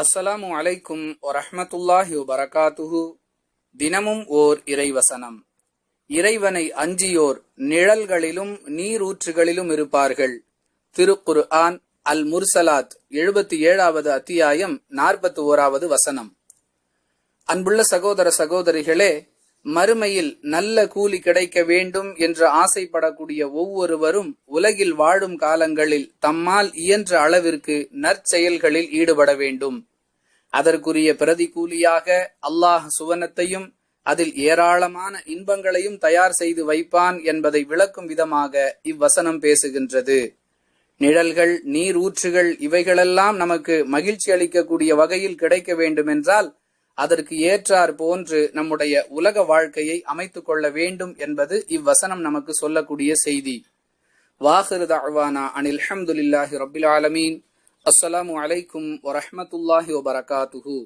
அஸ்ஸலாமு அலைக்கும் வரஹ்மத்துல்லாஹி வபரகாத்துஹு. தினமும் ஓர் இறைவசனம். இறைவனை அஞ்சியோர் நிழல்களிலும் நீரூற்றுகளிலும் இருப்பார்கள். திருக்குர்ஆன் அல் முர்சலாத் 77வது அத்தியாயம் 41வது வசனம். அன்புள்ள சகோதர சகோதரிகளே, மறுமையில் நல்ல கூலி கிடைக்க வேண்டும் என்று ஆசைப்படக்கூடிய ஒவ்வொருவரும் உலகில் வாழும் காலங்களில் தம்மால் இயன்ற அளவிற்கு நற்செயல்களில் ஈடுபட வேண்டும். அதற்குரிய பிரதிகூலியாக அல்லாஹ் சுவனத்தையும் அதில் ஏராளமான இன்பங்களையும் தயார் செய்து வைப்பான் என்பதை விளக்கும் விதமாக இவ்வசனம் பேசுகின்றது. நிழல்கள், நீர் ஊற்றுகள் இவைகளெல்லாம் நமக்கு மகிழ்ச்சி அளிக்கக்கூடிய வகையில் கிடைக்க வேண்டுமென்றால் அதற்கு ஏற்றார் போன்று நம்முடைய உலக வாழ்க்கையை அமைத்துக் கொள்ள வேண்டும் என்பது இவ்வசனம் நமக்கு சொல்லக்கூடிய செய்தி. வாஹிரு தஅவானா அனில் ஹம்துலில்லாஹி ரப்பில் ஆலமீன். அஸ்ஸலாமு அலைக்கும் வரஹ்மத்துல்லாஹி வபரகாத்துஹு.